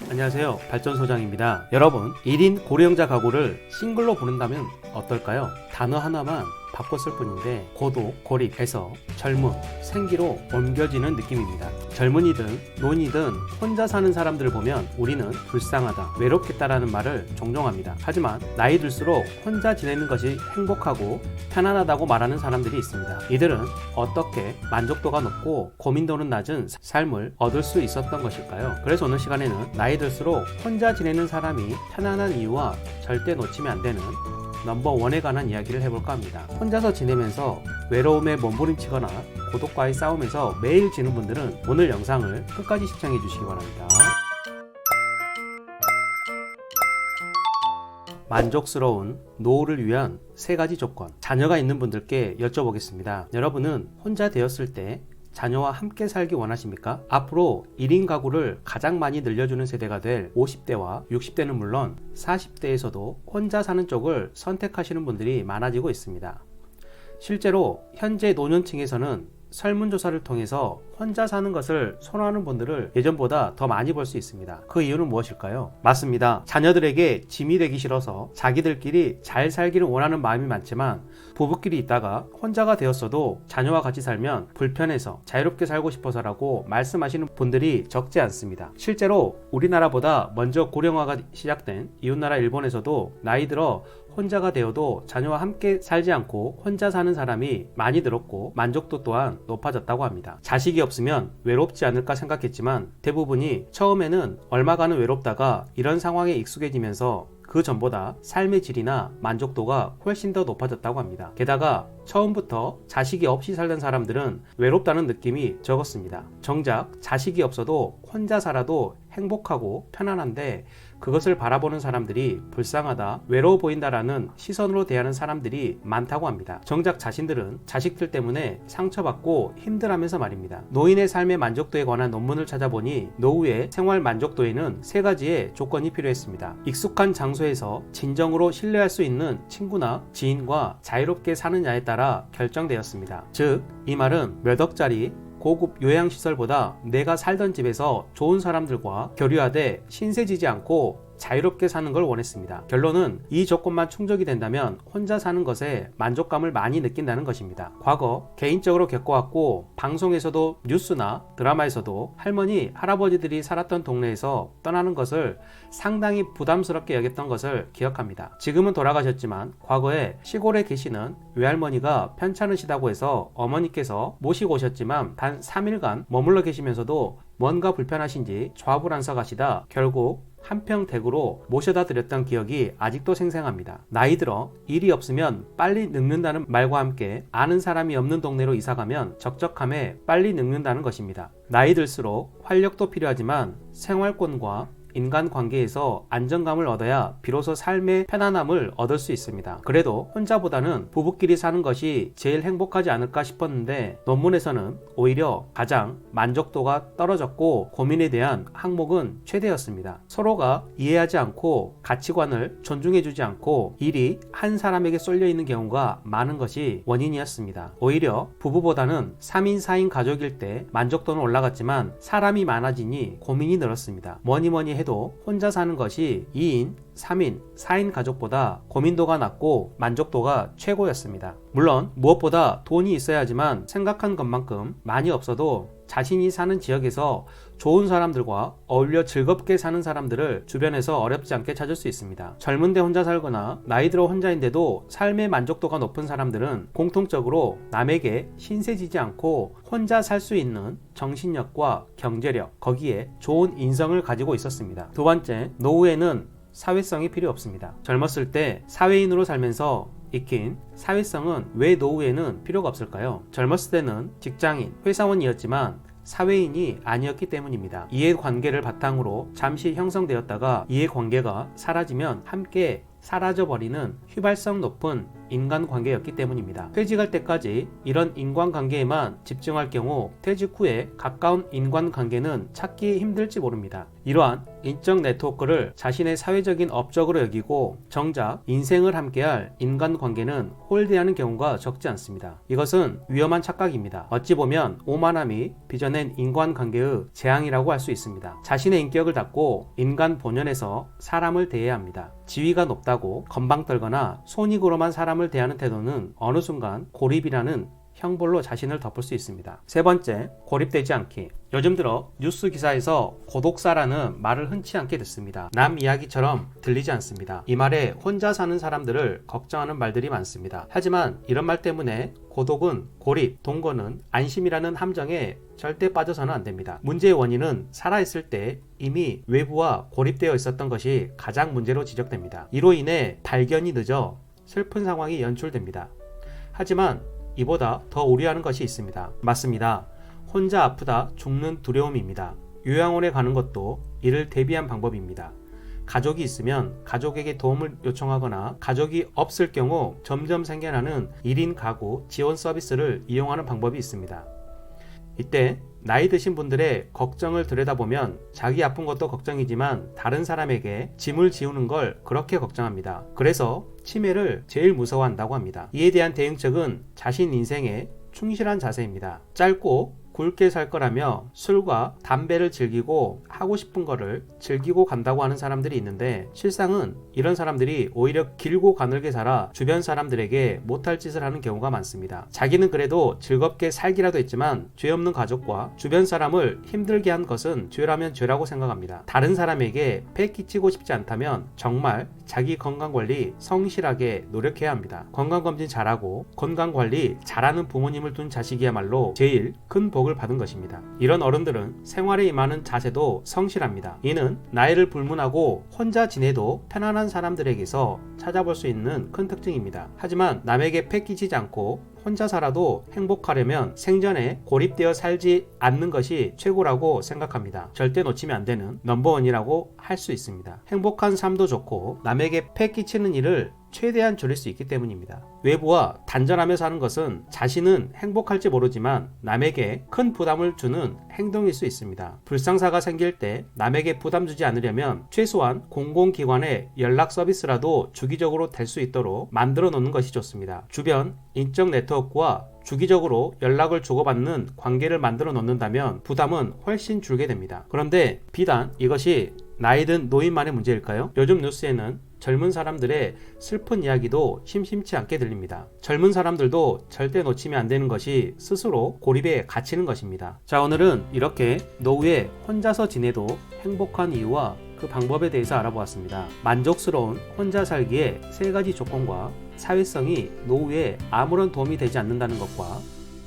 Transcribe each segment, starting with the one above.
안녕하세요, 발전소장입니다. 여러분, 1인 고령자 가구를 싱글로 부른다면 어떨까요? 단어 하나만 바꿨을 뿐인데 고독, 고립해서 젊음, 생기로 옮겨지는 느낌입니다. 젊은이든 노인이든 혼자 사는 사람들을 보면 우리는 불쌍하다, 외롭겠다라는 말을 종종 합니다. 하지만 나이 들수록 혼자 지내는 것이 행복하고 편안하다고 말하는 사람들이 있습니다. 이들은 어떻게 만족도가 높고 고민도는 낮은 삶을 얻을 수 있었던 것일까요? 그래서 오늘 시간에는 나이 들수록 혼자 지내는 사람이 편안한 이유와 절대 놓치면 안 되는 넘버원에 관한 이야기를 해볼까 합니다. 혼자서 지내면서 외로움에 몸부림치거나 고독과의 싸움에서 매일 지는 분들은 오늘 영상을 끝까지 시청해 주시기 바랍니다. 만족스러운 노후를 위한 3가지 조건. 자녀가 있는 분들께 여쭤보겠습니다. 여러분은 혼자 되었을 때 자녀와 함께 살기 원하십니까? 앞으로 1인 가구를 가장 많이 늘려주는 세대가 될 50대와 60대는 물론 40대에서도 혼자 사는 쪽을 선택하시는 분들이 많아지고 있습니다. 실제로 현재 노년층에서는 설문조사를 통해서 혼자 사는 것을 선호하는 분들을 예전보다 더 많이 볼 수 있습니다. 그 이유는 무엇일까요? 맞습니다. 자녀들에게 짐이 되기 싫어서 자기들끼리 잘 살기를 원하는 마음이 많지만 부부끼리 있다가 혼자가 되었어도 자녀와 같이 살면 불편해서 자유롭게 살고 싶어서라고 말씀하시는 분들이 적지 않습니다. 실제로 우리나라보다 먼저 고령화가 시작된 이웃나라 일본에서도 나이 들어 혼자가 되어도 자녀와 함께 살지 않고 혼자 사는 사람이 많이 늘었고 만족도 또한 높아졌다고 합니다. 자식이 없으면 외롭지 않을까 생각했지만 대부분이 처음에는 얼마간은 외롭다가 이런 상황에 익숙해지면서 그 전보다 삶의 질이나 만족도가 훨씬 더 높아졌다고 합니다. 게다가 처음부터 자식이 없이 살던 사람들은 외롭다는 느낌이 적었습니다. 정작 자식이 없어도 혼자 살아도 행복하고 편안한데 그것을 바라보는 사람들이 불쌍하다, 외로워 보인다라는 시선으로 대하는 사람들이 많다고 합니다. 정작 자신들은 자식들 때문에 상처받고 힘들어하면서 말입니다. 노인의 삶의 만족도에 관한 논문을 찾아보니 노후의 생활 만족도에는 3가지의 조건이 필요했습니다. 익숙한 장소에서 진정으로 신뢰할 수 있는 친구나 지인과 자유롭게 사느냐에 따라 결정되었습니다. 즉, 이 말은 몇 억짜리 고급 요양시설보다 내가 살던 집에서 좋은 사람들과 교류하되 신세지지 않고 자유롭게 사는 걸 원했습니다. 결론은 이 조건만 충족이 된다면 혼자 사는 것에 만족감을 많이 느낀다는 것입니다. 과거 개인적으로 겪어왔고 방송에서도 뉴스나 드라마에서도 할머니, 할아버지들이 살았던 동네에서 떠나는 것을 상당히 부담스럽게 여겼던 것을 기억합니다. 지금은 돌아가셨지만 과거에 시골에 계시는 외할머니가 편찮으시다고 해서 어머니께서 모시고 오셨지만 단 3일간 머물러 계시면서도 뭔가 불편하신지 좌불안석하시다 결국 한평댁으로 모셔다 드렸던 기억이 아직도 생생합니다. 나이 들어 일이 없으면 빨리 늙는다는 말과 함께 아는 사람이 없는 동네로 이사가면 적적함에 빨리 늙는다는 것입니다. 나이 들수록 활력도 필요하지만 생활권과 인간관계에서 안정감을 얻어야 비로소 삶의 편안함을 얻을 수 있습니다. 그래도 혼자보다는 부부끼리 사는 것이 제일 행복하지 않을까 싶었는데 논문에서는 오히려 가장 만족도가 떨어졌고 고민에 대한 항목은 최대였습니다. 서로가 이해하지 않고 가치관을 존중해주지 않고 일이 한 사람에게 쏠려 있는 경우가 많은 것이 원인이었습니다. 오히려 부부보다는 3인 4인 가족일 때 만족도는 올라갔지만 사람이 많아지니 고민이 늘었습니다. 뭐니 해도 혼자 사는 것이 2인, 3인, 4인 가족보다 고민도가 낮고 만족도가 최고였습니다. 물론 무엇보다 돈이 있어야 하지만 생각한 것만큼 많이 없어도 자신이 사는 지역에서 좋은 사람들과 어울려 즐겁게 사는 사람들을 주변에서 어렵지 않게 찾을 수 있습니다. 젊은데 혼자 살거나 나이 들어 혼자인데도 삶의 만족도가 높은 사람들은 공통적으로 남에게 신세지지 않고 혼자 살 수 있는 정신력과 경제력, 거기에 좋은 인성을 가지고 있었습니다. 두 번째, 노후에는 사회성이 필요 없습니다. 젊었을 때 사회인으로 살면서 익힌 사회성은 왜 노후에는 필요가 없을까요? 젊었을 때는 직장인, 회사원이었지만 사회인이 아니었기 때문입니다. 이해관계를 바탕으로 잠시 형성되었다가 이해관계가 사라지면 함께 사라져버리는 휘발성 높은 인간관계였기 때문입니다. 퇴직할 때까지 이런 인간관계에만 집중할 경우 퇴직 후에 가까운 인간관계는 찾기 힘들지 모릅니다. 이러한 인적 네트워크를 자신의 사회적인 업적으로 여기고 정작 인생을 함께할 인간관계는 홀대하는 경우가 적지 않습니다. 이것은 위험한 착각입니다. 어찌 보면 오만함이 빚어낸 인간관계의 재앙이라고 할 수 있습니다. 자신의 인격을 닫고 인간 본연에서 사람을 대해야 합니다. 지위가 높다고 건방 떨거나 손익으로만 사람을 대하는 태도는 어느 순간 고립이라는 형벌로 자신을 덮을 수 있습니다. 세 번째, 고립되지 않기. 요즘 들어 뉴스 기사에서 고독사라는 말을 흔치 않게 듣습니다. 남 이야기처럼 들리지 않습니다. 이 말에 혼자 사는 사람들을 걱정하는 말들이 많습니다. 하지만 이런 말 때문에 고독은 고립, 동거는 안심이라는 함정에 절대 빠져서는 안 됩니다. 문제의 원인은 살아있을 때 이미 외부와 고립되어 있었던 것이 가장 문제로 지적됩니다. 이로 인해 발견이 늦어 슬픈 상황이 연출됩니다. 하지만 이보다 더 우려하는 것이 있습니다. 맞습니다. 혼자 아프다 죽는 두려움입니다. 요양원에 가는 것도 이를 대비한 방법입니다. 가족이 있으면 가족에게 도움을 요청하거나 가족이 없을 경우 점점 생겨나는 1인 가구 지원 서비스를 이용하는 방법이 있습니다. 이때 나이 드신 분들의 걱정을 들여다보면 자기 아픈 것도 걱정이지만 다른 사람에게 짐을 지우는 걸 그렇게 걱정합니다. 그래서 치매를 제일 무서워한다고 합니다. 이에 대한 대응책은 자신 인생에 충실한 자세입니다. 짧고 굵게 살 거라며 술과 담배를 즐기고 하고 싶은 거를 즐기고 간다고 하는 사람들이 있는데 실상은 이런 사람들이 오히려 길고 가늘게 살아 주변 사람들에게 못할 짓을 하는 경우가 많습니다. 자기는 그래도 즐겁게 살기라도 했지만 죄 없는 가족과 주변 사람을 힘들게 한 것은 죄라면 죄라고 생각합니다. 다른 사람에게 폐 끼치고 싶지 않다면 정말 자기 건강관리 성실하게 노력해야 합니다. 건강검진 잘하고 건강관리 잘하는 부모님을 둔 자식이야말로 제일 큰 복을 받은 것입니다. 이런 어른들은 생활에 임하는 자세도 성실합니다. 이는 나이를 불문하고 혼자 지내도 편안한 사람들에게서 찾아볼 수 있는 큰 특징입니다. 하지만 남에게 패 끼치지 않고 혼자 살아도 행복하려면 생전에 고립되어 살지 않는 것이 최고라고 생각합니다. 절대 놓치면 안 되는 넘버원이라고 할 수 있습니다. 행복한 삶도 좋고 남에게 패 끼치는 일을 최대한 줄일 수 있기 때문입니다. 외부와 단절하며 사는 것은 자신은 행복할지 모르지만 남에게 큰 부담을 주는 행동일 수 있습니다. 불상사가 생길 때 남에게 부담 주지 않으려면 최소한 공공기관의 연락 서비스라도 주기적으로 될 수 있도록 만들어 놓는 것이 좋습니다. 주변 인적 네트워크와 주기적으로 연락을 주고받는 관계를 만들어 놓는다면 부담은 훨씬 줄게 됩니다. 그런데 비단 이것이 나이든 노인만의 문제일까요? 요즘 뉴스에는 젊은 사람들의 슬픈 이야기도 심심치 않게 들립니다. 젊은 사람들도 절대 놓치면 안 되는 것이 스스로 고립에 갇히는 것입니다. 자, 오늘은 이렇게 노후에 혼자서 지내도 행복한 이유와 그 방법에 대해서 알아보았습니다. 만족스러운 혼자 살기의 3가지 조건과 사회성이 노후에 아무런 도움이 되지 않는다는 것과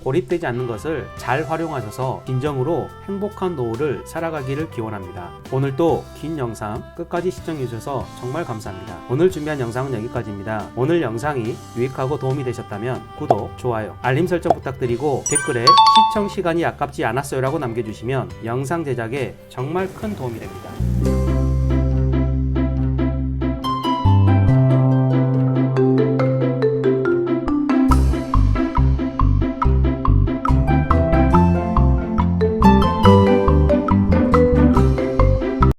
고립되지 않는 것을 잘 활용하셔서 진정으로 행복한 노후를 살아가기를 기원합니다. 오늘도 긴 영상 끝까지 시청해주셔서 정말 감사합니다. 오늘 준비한 영상은 여기까지입니다. 오늘 영상이 유익하고 도움이 되셨다면 구독, 좋아요, 알림 설정 부탁드리고 댓글에 시청 시간이 아깝지 않았어요 라고 남겨주시면 영상 제작에 정말 큰 도움이 됩니다.